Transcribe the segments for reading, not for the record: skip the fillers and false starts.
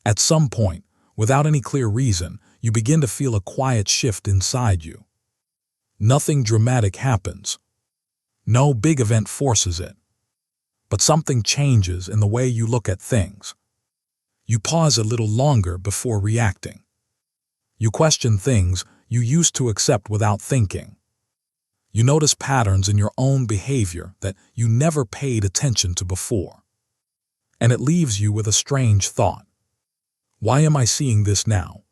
At some point, without any clear reason, you begin to feel a quiet shift inside you. Nothing dramatic happens. No big event forces it. But something changes in the way you look at things. You pause a little longer before reacting. You question things you used to accept without thinking. You notice patterns in your own behavior that you never paid attention to before. And it leaves you with a strange thought. Why am I seeing this now?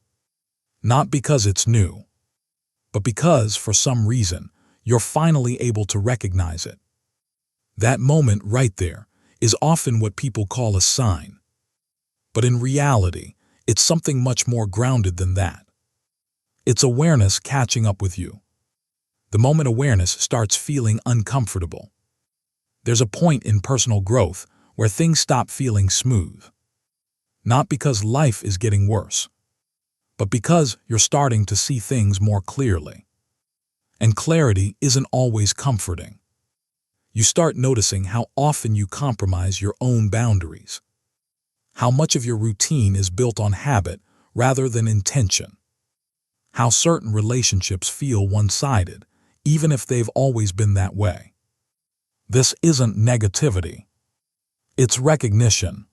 Not because it's new, but because, for some reason, you're finally able to recognize it. That moment right there is often what people call a sign. But in reality, it's something much more grounded than that. It's awareness catching up with you. The moment awareness starts feeling uncomfortable. There's a point in personal growth where things stop feeling smooth. Not because life is getting worse, but because you're starting to see things more clearly. And clarity isn't always comforting. You start noticing how often you compromise your own boundaries. How much of your routine is built on habit rather than intention. How certain relationships feel one-sided, even if they've always been that way. This isn't negativity. It's recognition.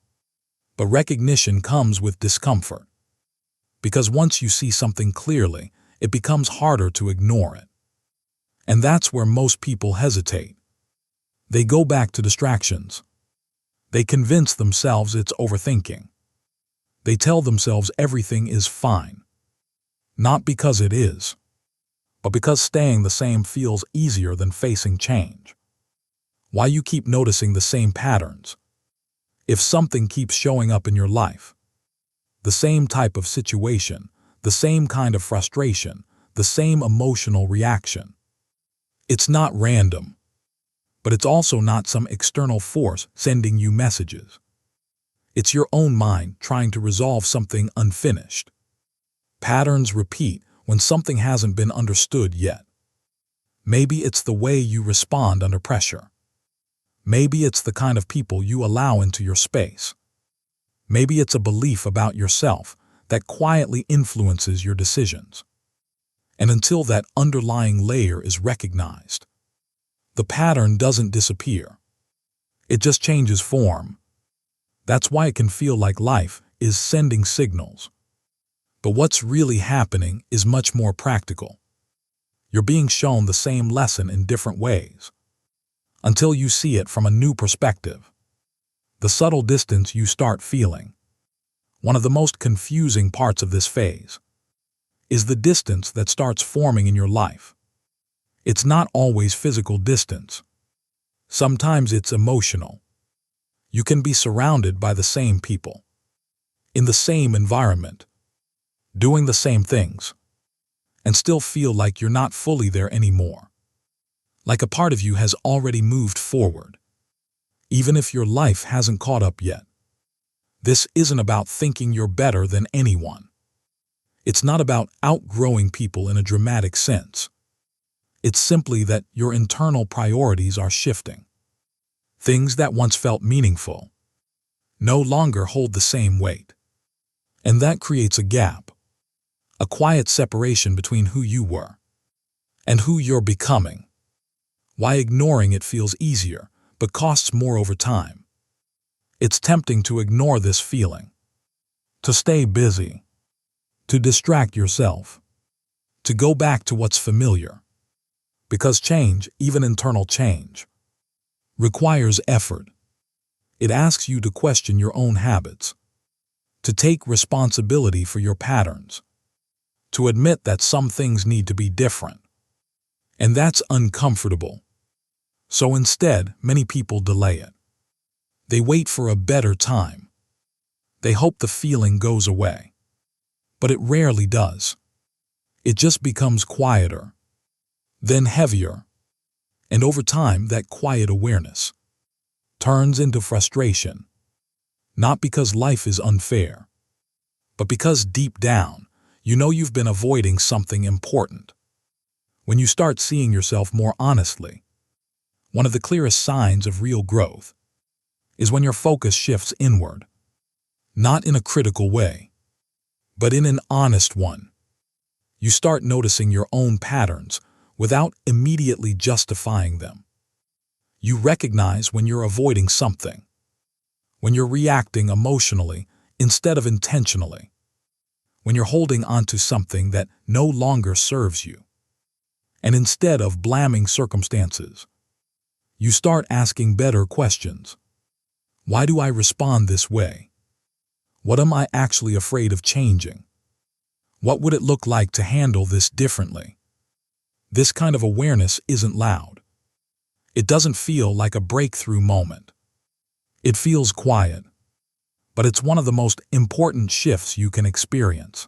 But recognition comes with discomfort. Because once you see something clearly, it becomes harder to ignore it. And that's where most people hesitate. They go back to distractions. They convince themselves it's overthinking. They tell themselves everything is fine. Not because it is, but because staying the same feels easier than facing change. Why you keep noticing the same patterns? If something keeps showing up in your life, the same type of situation, the same kind of frustration, the same emotional reaction, it's not random. But it's also not some external force sending you messages. It's your own mind trying to resolve something unfinished. Patterns repeat when something hasn't been understood yet. Maybe it's the way you respond under pressure. Maybe it's the kind of people you allow into your space. Maybe it's a belief about yourself that quietly influences your decisions. And until that underlying layer is recognized, the pattern doesn't disappear. It just changes form. That's why it can feel like life is sending signals. But what's really happening is much more practical. You're being shown the same lesson in different ways, until you see it from a new perspective. The subtle distance you start feeling. One of the most confusing parts of this phase is the distance that starts forming in your life. It's not always physical distance. Sometimes it's emotional. You can be surrounded by the same people, in the same environment, doing the same things, and still feel like you're not fully there anymore. Like a part of you has already moved forward, even if your life hasn't caught up yet. This isn't about thinking you're better than anyone. It's not about outgrowing people in a dramatic sense. It's simply that your internal priorities are shifting. Things that once felt meaningful no longer hold the same weight. And that creates a gap, a quiet separation between who you were and who you're becoming. Why ignoring it feels easier, but costs more over time. It's tempting to ignore this feeling, to stay busy, to distract yourself, to go back to what's familiar. Because change, even internal change, requires effort. It asks you to question your own habits, to take responsibility for your patterns, to admit that some things need to be different. And that's uncomfortable. So instead, many people delay it. They wait for a better time. They hope the feeling goes away. But it rarely does. It just becomes quieter, then heavier, and over time that quiet awareness turns into frustration, not because life is unfair, but because deep down you know you've been avoiding something important. When you start seeing yourself more honestly, one of the clearest signs of real growth is when your focus shifts inward. Not in a critical way, but in an honest one. You start noticing your own patterns without immediately justifying them. You recognize when you're avoiding something, when you're reacting emotionally instead of intentionally, when you're holding on to something that no longer serves you. And instead of blaming circumstances, you start asking better questions. Why do I respond this way? What am I actually afraid of changing? What would it look like to handle this differently? This kind of awareness isn't loud. It doesn't feel like a breakthrough moment. It feels quiet, but it's one of the most important shifts you can experience.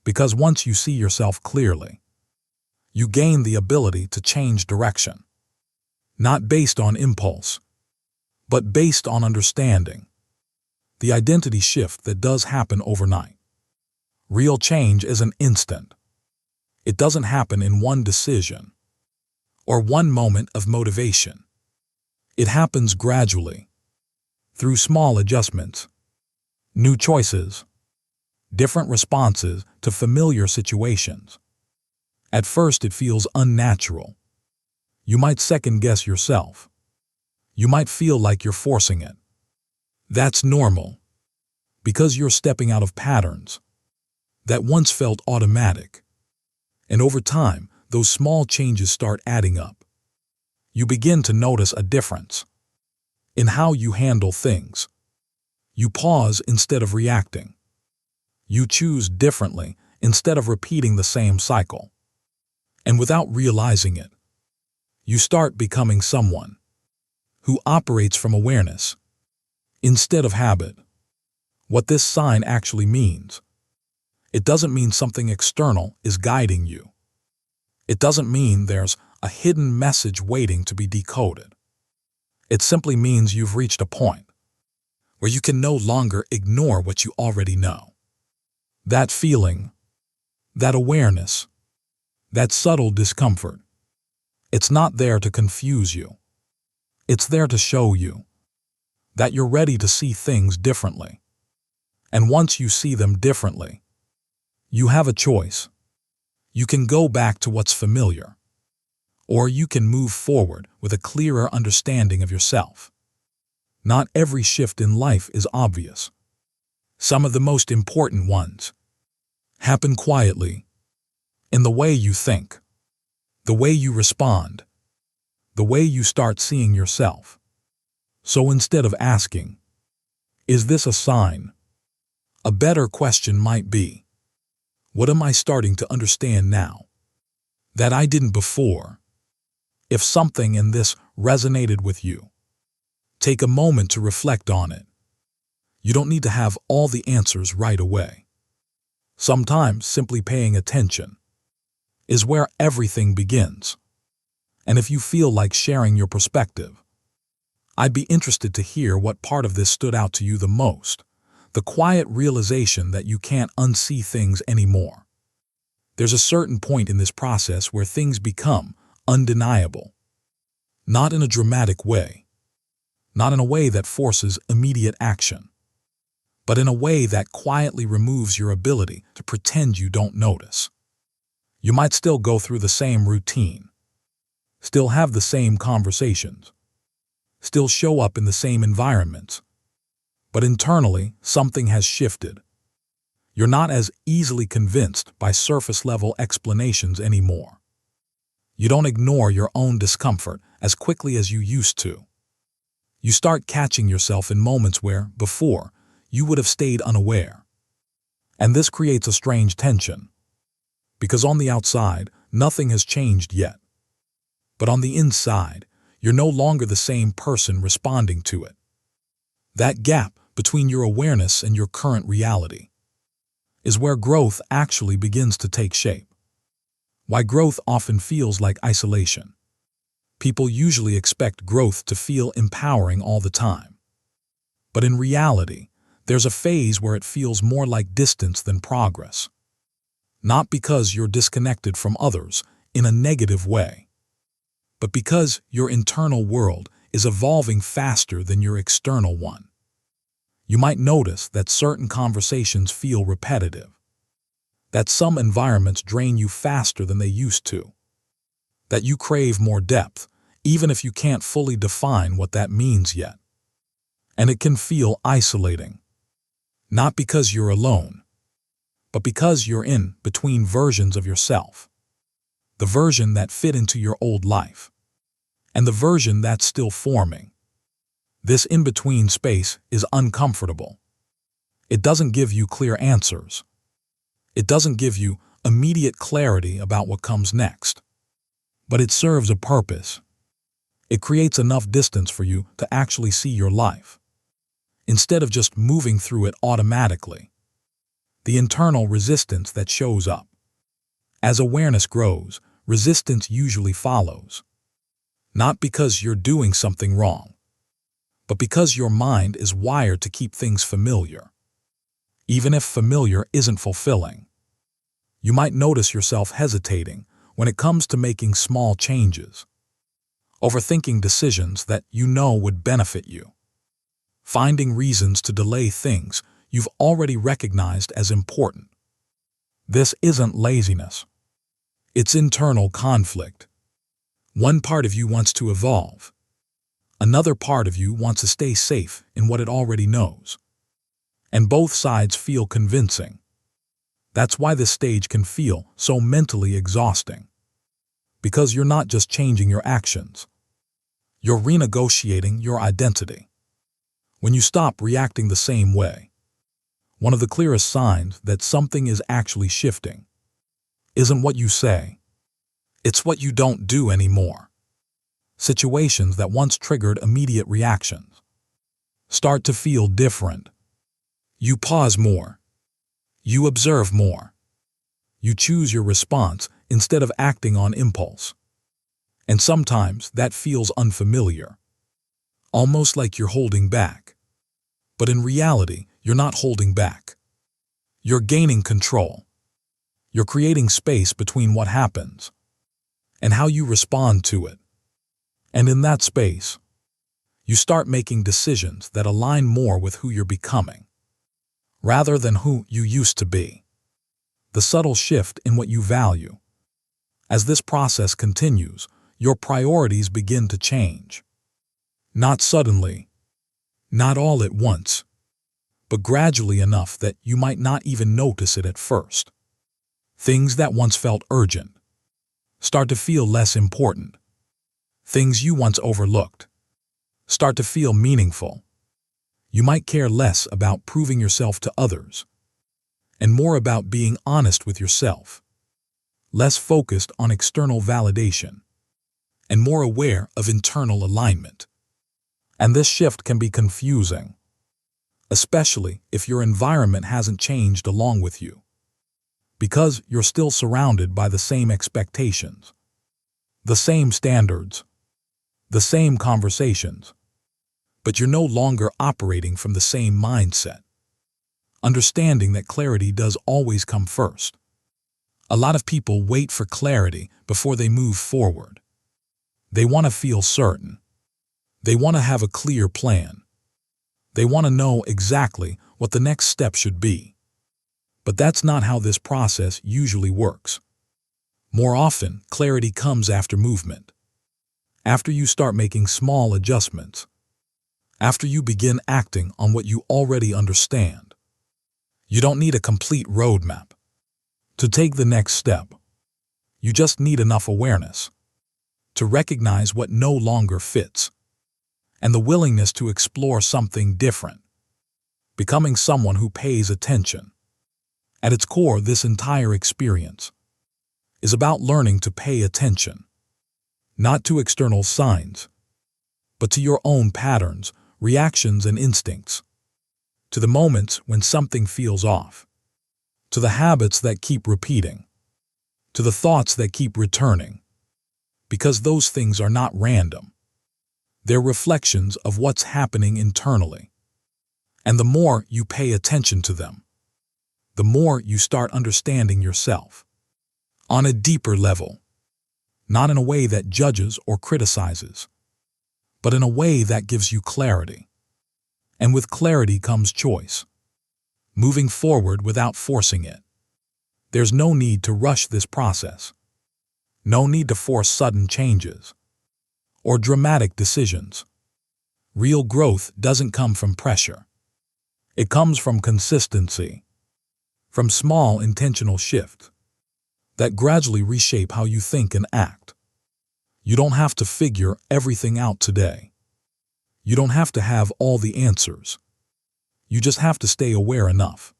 Because once you see yourself clearly, you gain the ability to change direction. Not based on impulse, but based on understanding. The identity shift that does happen overnight. Real change is an instant. It doesn't happen in one decision or one moment of motivation. It happens gradually, through small adjustments, new choices, different responses to familiar situations. At first, it feels unnatural. You might second-guess yourself. You might feel like you're forcing it. That's normal, because you're stepping out of patterns that once felt automatic. And over time, those small changes start adding up. You begin to notice a difference in how you handle things. You pause instead of reacting. You choose differently instead of repeating the same cycle. And without realizing it, you start becoming someone who operates from awareness instead of habit. What this sign actually means, it doesn't mean something external is guiding you. It doesn't mean there's a hidden message waiting to be decoded. It simply means you've reached a point where you can no longer ignore what you already know. That feeling, that awareness, that subtle discomfort, it's not there to confuse you. It's there to show you that you're ready to see things differently. And once you see them differently, you have a choice. You can go back to what's familiar, or you can move forward with a clearer understanding of yourself. Not every shift in life is obvious. Some of the most important ones happen quietly, in the way you think, the way you respond, the way you start seeing yourself. So instead of asking, "Is this a sign?" a better question might be, "What am I starting to understand now that I didn't before?" If something in this resonated with you, take a moment to reflect on it. You don't need to have all the answers right away. Sometimes simply paying attention is where everything begins. And if you feel like sharing your perspective, I'd be interested to hear what part of this stood out to you the most. The quiet realization that you can't unsee things anymore. There's a certain point in this process where things become undeniable. Not in a dramatic way, not in a way that forces immediate action, but in a way that quietly removes your ability to pretend you don't notice. You might still go through the same routine, still have the same conversations, still show up in the same environments, but internally something has shifted. You're not as easily convinced by surface-level explanations anymore. You don't ignore your own discomfort as quickly as you used to. You start catching yourself in moments where, before, you would have stayed unaware. And this creates a strange tension, because on the outside, nothing has changed yet. But on the inside, you're no longer the same person responding to it. That gap between your awareness and your current reality is where growth actually begins to take shape. Why growth often feels like isolation. People usually expect growth to feel empowering all the time. But in reality, there's a phase where it feels more like distance than progress. Not because you're disconnected from others in a negative way, but because your internal world is evolving faster than your external one. You might notice that certain conversations feel repetitive, that some environments drain you faster than they used to, that you crave more depth, even if you can't fully define what that means yet. And it can feel isolating, not because you're alone, but because you're in between versions of yourself. The version that fit into your old life, and the version that's still forming. This in-between space is uncomfortable. It doesn't give you clear answers. It doesn't give you immediate clarity about what comes next. But it serves a purpose. It creates enough distance for you to actually see your life, instead of just moving through it automatically. The internal resistance that shows up. As awareness grows, resistance usually follows. Not because you're doing something wrong, but because your mind is wired to keep things familiar, even if familiar isn't fulfilling. You might notice yourself hesitating when it comes to making small changes, overthinking decisions that you know would benefit you, finding reasons to delay things you've already recognized as important. This isn't laziness. It's internal conflict. One part of you wants to evolve. Another part of you wants to stay safe in what it already knows. And both sides feel convincing. That's why this stage can feel so mentally exhausting. Because you're not just changing your actions. You're renegotiating your identity. When you stop reacting the same way, one of the clearest signs that something is actually shifting isn't what you say. It's what you don't do anymore. Situations that once triggered immediate reactions start to feel different. You pause more. You observe more. You choose your response instead of acting on impulse. And sometimes that feels unfamiliar, almost like you're holding back. But in reality, you're not holding back. You're gaining control. You're creating space between what happens and how you respond to it. And in that space, you start making decisions that align more with who you're becoming, rather than who you used to be. The subtle shift in what you value. As this process continues, your priorities begin to change. Not suddenly, not all at once, but gradually enough that you might not even notice it at first. Things that once felt urgent start to feel less important. Things you once overlooked start to feel meaningful. You might care less about proving yourself to others and more about being honest with yourself, less focused on external validation and more aware of internal alignment. And this shift can be confusing, especially if your environment hasn't changed along with you, because you're still surrounded by the same expectations, the same standards, the same conversations, but you're no longer operating from the same mindset. Understanding that clarity does always come first. A lot of people wait for clarity before they move forward. They want to feel certain. They want to have a clear plan. They want to know exactly what the next step should be. But that's not how this process usually works. More often, clarity comes after movement. After you start making small adjustments. After you begin acting on what you already understand. You don't need a complete roadmap to take the next step. You just need enough awareness to recognize what no longer fits, and the willingness to explore something different, becoming someone who pays attention. At its core, this entire experience is about learning to pay attention, not to external signs, but to your own patterns, reactions, and instincts, to the moments when something feels off, to the habits that keep repeating, to the thoughts that keep returning, because those things are not random. They're reflections of what's happening internally. And the more you pay attention to them, the more you start understanding yourself on a deeper level, not in a way that judges or criticizes, but in a way that gives you clarity. And with clarity comes choice, moving forward without forcing it. There's no need to rush this process. No need to force sudden changes or dramatic decisions. Real growth doesn't come from pressure. It comes from consistency, from small intentional shifts that gradually reshape how you think and act. You don't have to figure everything out today. You don't have to have all the answers. You just have to stay aware enough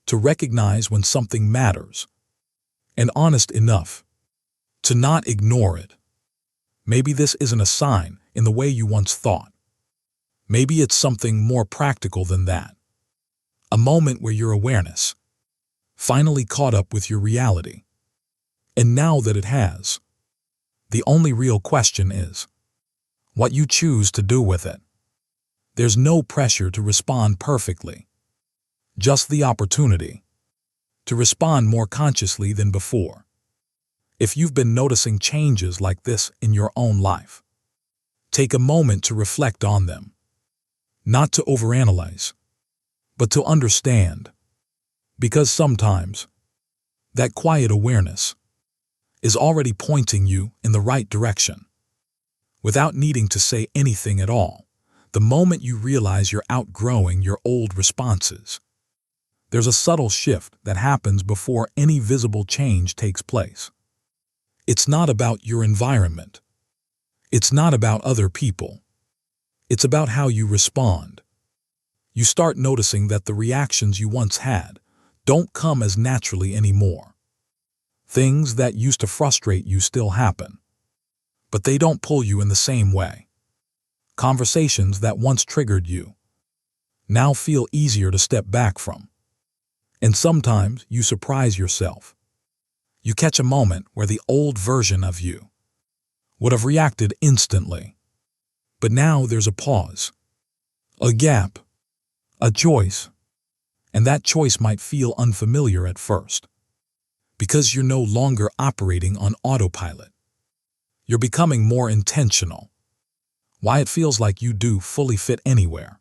to recognize when something matters and honest enough to not ignore it. Maybe this isn't a sign in the way you once thought. Maybe it's something more practical than that. A moment where your awareness finally caught up with your reality. And now that it has, the only real question is what you choose to do with it. There's no pressure to respond perfectly, just the opportunity to respond more consciously than before. If you've been noticing changes like this in your own life, take a moment to reflect on them. Not to overanalyze, but to understand. Because sometimes that quiet awareness is already pointing you in the right direction. Without needing to say anything at all, the moment you realize you're outgrowing your old responses, there's a subtle shift that happens before any visible change takes place. It's not about your environment. It's not about other people. It's about how you respond. You start noticing that the reactions you once had don't come as naturally anymore. Things that used to frustrate you still happen, but they don't pull you in the same way. Conversations that once triggered you now feel easier to step back from. And sometimes you surprise yourself. You catch a moment where the old version of you would have reacted instantly. But now there's a pause, a gap, a choice. And that choice might feel unfamiliar at first, because you're no longer operating on autopilot. You're becoming more intentional. Why it feels like you do fully fit anywhere.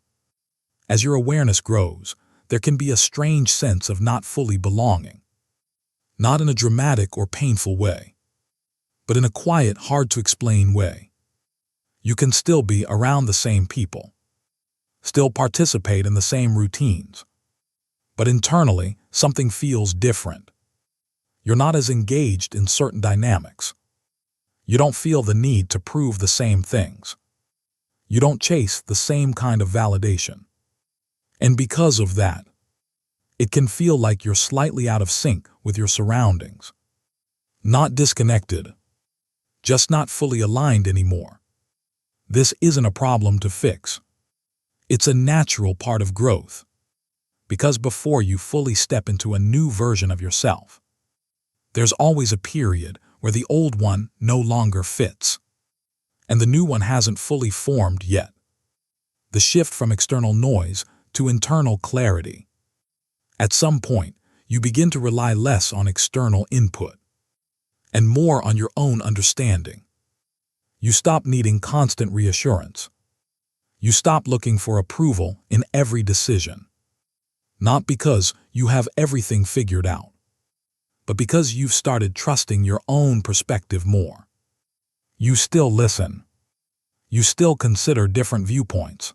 As your awareness grows, there can be a strange sense of not fully belonging. Not in a dramatic or painful way, but in a quiet, hard-to-explain way. You can still be around the same people, still participate in the same routines, but internally, something feels different. You're not as engaged in certain dynamics. You don't feel the need to prove the same things. You don't chase the same kind of validation. And because of that, it can feel like you're slightly out of sync with your surroundings. Not disconnected, just not fully aligned anymore. This isn't a problem to fix. It's a natural part of growth. Because before you fully step into a new version of yourself, there's always a period where the old one no longer fits, and the new one hasn't fully formed yet. The shift from external noise to internal clarity. At some point, you begin to rely less on external input and more on your own understanding. You stop needing constant reassurance. You stop looking for approval in every decision. Not because you have everything figured out, but because you've started trusting your own perspective more. You still listen. You still consider different viewpoints,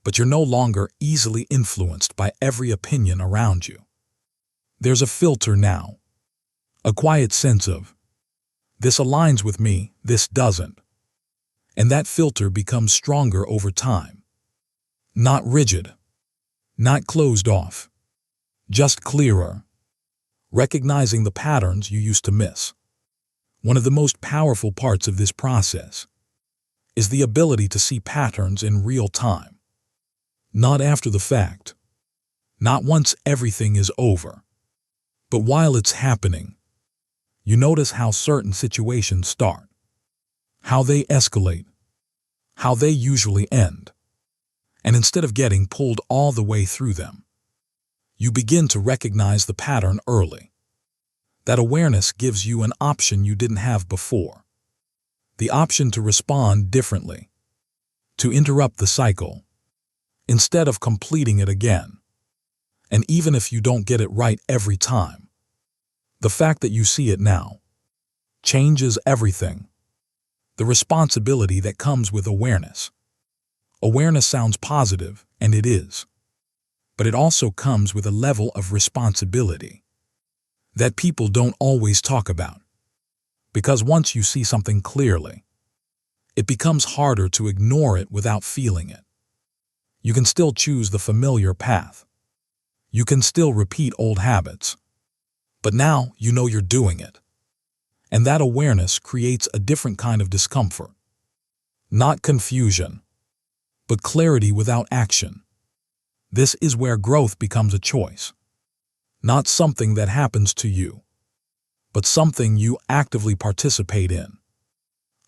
but you're no longer easily influenced by every opinion around you. There's a filter now, a quiet sense of, this aligns with me, this doesn't. And that filter becomes stronger over time. Not rigid, not closed off, just clearer, recognizing the patterns you used to miss. One of the most powerful parts of this process is the ability to see patterns in real time. Not after the fact, not once everything is over, but while it's happening. You notice how certain situations start, how they escalate, how they usually end. And instead of getting pulled all the way through them, you begin to recognize the pattern early. That awareness gives you an option you didn't have before. The option to respond differently, to interrupt the cycle, instead of completing it again. And even if you don't get it right every time, the fact that you see it now changes everything. The responsibility that comes with awareness. Awareness sounds positive, and it is. But it also comes with a level of responsibility that people don't always talk about. Because once you see something clearly, it becomes harder to ignore it without feeling it. You can still choose the familiar path. You can still repeat old habits. But now you know you're doing it. And that awareness creates a different kind of discomfort. Not confusion, but clarity without action. This is where growth becomes a choice. Not something that happens to you, but something you actively participate in.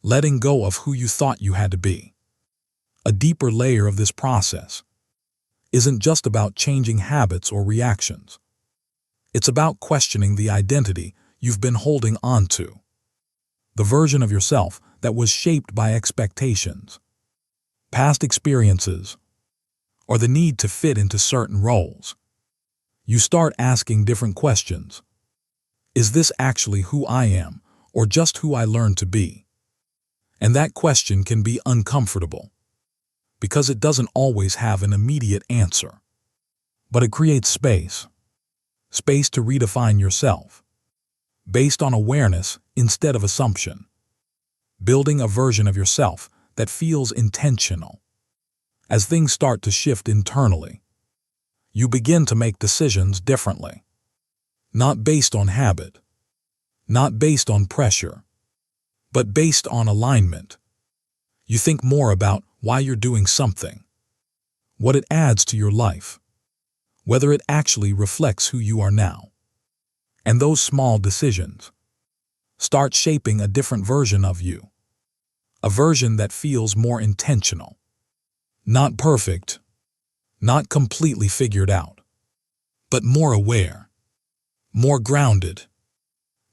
Letting go of who you thought you had to be. A deeper layer of this process isn't just about changing habits or reactions. It's about questioning the identity you've been holding on to. The version of yourself that was shaped by expectations, past experiences, or the need to fit into certain roles. You start asking different questions. Is this actually who I am, or just who I learned to be? And that question can be uncomfortable, because it doesn't always have an immediate answer. But it creates space. Space to redefine yourself, based on awareness instead of assumption. Building a version of yourself that feels intentional. As things start to shift internally, you begin to make decisions differently. Not based on habit, not based on pressure, but based on alignment. You think more about why you're doing something, what it adds to your life, whether it actually reflects who you are now. And those small decisions start shaping a different version of you, a version that feels more intentional. Not perfect, not completely figured out, but more aware, more grounded,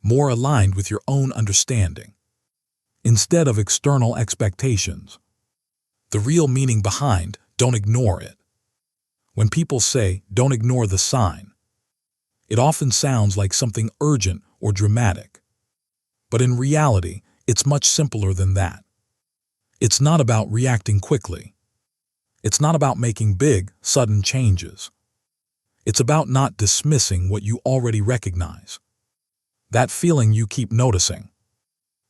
more aligned with your own understanding. Instead of external expectations, the real meaning behind "don't ignore it." When people say, "don't ignore the sign," it often sounds like something urgent or dramatic. But in reality, it's much simpler than that. It's not about reacting quickly. It's not about making big, sudden changes. It's about not dismissing what you already recognize. That feeling you keep noticing.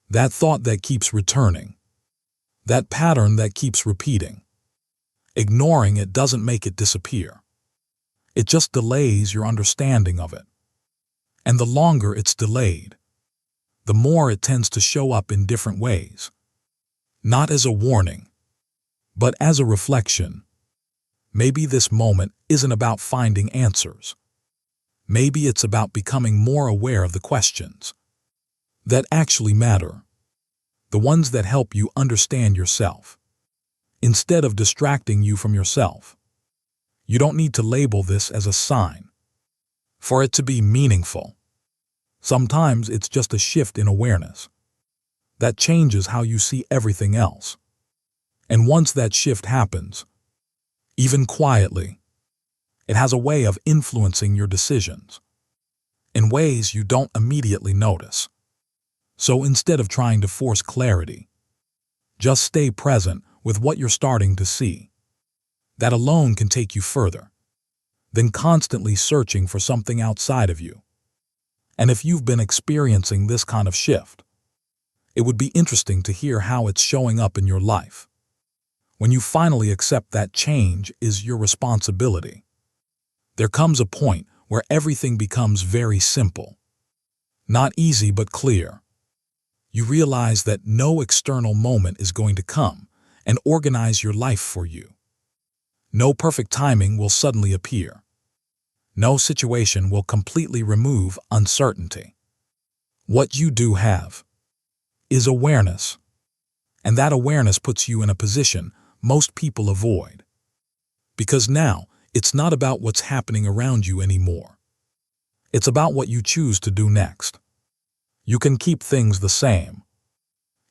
That thought that keeps returning. That pattern that keeps repeating. Ignoring it doesn't make it disappear. It just delays your understanding of it. And the longer it's delayed, the more it tends to show up in different ways. Not as a warning, but as a reflection. Maybe this moment isn't about finding answers. Maybe it's about becoming more aware of the questions that actually matter, the ones that help you understand yourself, instead of distracting you from yourself. You don't need to label this as a sign for it to be meaningful. Sometimes it's just a shift in awareness that changes how you see everything else. And once that shift happens, even quietly, it has a way of influencing your decisions in ways you don't immediately notice. So instead of trying to force clarity, just stay present with what you're starting to see. That alone can take you further than constantly searching for something outside of you. And if you've been experiencing this kind of shift, it would be interesting to hear how it's showing up in your life. When you finally accept that change is your responsibility, there comes a point where everything becomes very simple. Not easy, but clear. You realize that no external moment is going to come and organize your life for you. No perfect timing will suddenly appear. No situation will completely remove uncertainty. What you do have is awareness, and that awareness puts you in a position most people avoid. Because now, it's not about what's happening around you anymore. It's about what you choose to do next. You can keep things the same.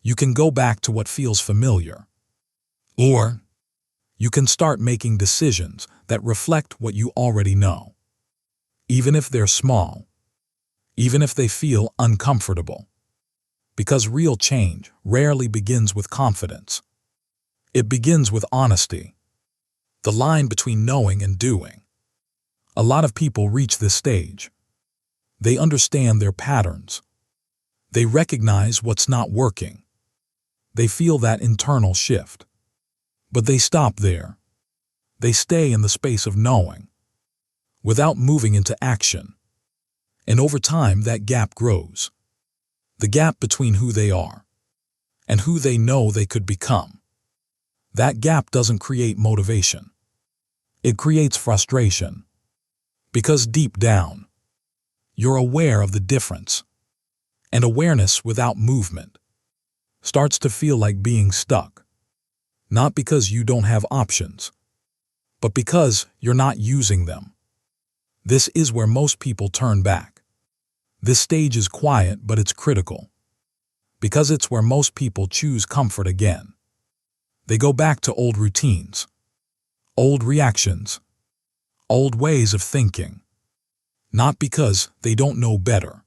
You can go back to what feels familiar. Or You can start making decisions that reflect what you already know, even if they're small, even if they feel uncomfortable. Because real change rarely begins with confidence. It begins with honesty, the line between knowing and doing. A lot of people reach this stage. They understand their patterns. They recognize what's not working. They feel that internal shift. But they stop there. They stay in the space of knowing, without moving into action. And over time, that gap grows. The gap between who they are and who they know they could become. That gap doesn't create motivation. It creates frustration. Because deep down, you're aware of the difference. And awareness without movement starts to feel like being stuck. Not because you don't have options, but because you're not using them. This is where most people turn back. This stage is quiet, but it's critical. Because it's where most people choose comfort again. They go back to old routines, old reactions, old ways of thinking. Not because they don't know better,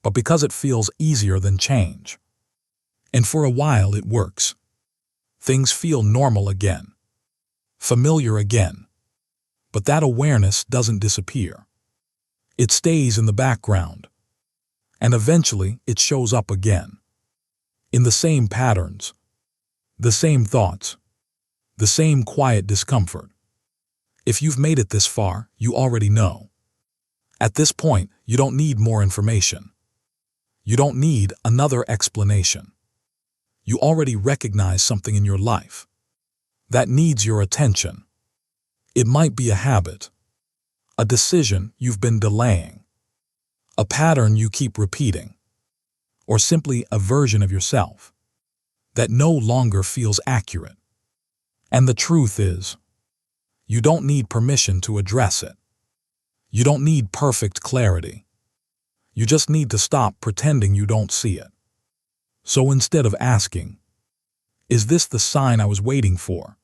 but because it feels easier than change. And for a while it works. Things feel normal again, familiar again. But that awareness doesn't disappear. It stays in the background. And eventually it shows up again. In the same patterns, the same thoughts, the same quiet discomfort. If you've made it this far, you already know. At this point, you don't need more information. You don't need another explanation. You already recognize something in your life that needs your attention. It might be a habit, a decision you've been delaying, a pattern you keep repeating, or simply a version of yourself that no longer feels accurate. And the truth is, you don't need permission to address it. You don't need perfect clarity. You just need to stop pretending you don't see it. So instead of asking, "Is this the sign I was waiting for?"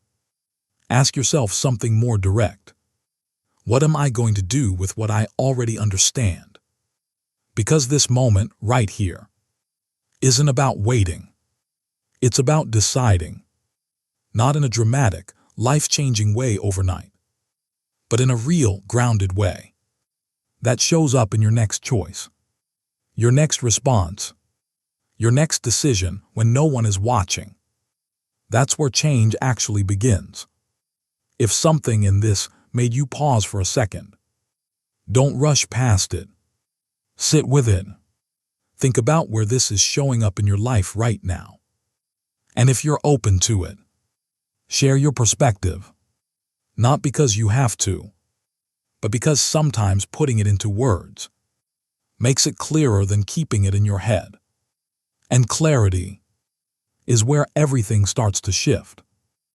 ask yourself something more direct. What am I going to do with what I already understand? Because this moment right here isn't about waiting. It's about deciding. Not in a dramatic, life-changing way overnight, but in a real, grounded way that shows up in your next choice, your next response, your next decision when no one is watching. That's where change actually begins. If something in this made you pause for a second, don't rush past it. Sit with it. Think about where this is showing up in your life right now. And if you're open to it, share your perspective. Not because you have to, but because sometimes putting it into words makes it clearer than keeping it in your head. And clarity is where everything starts to shift.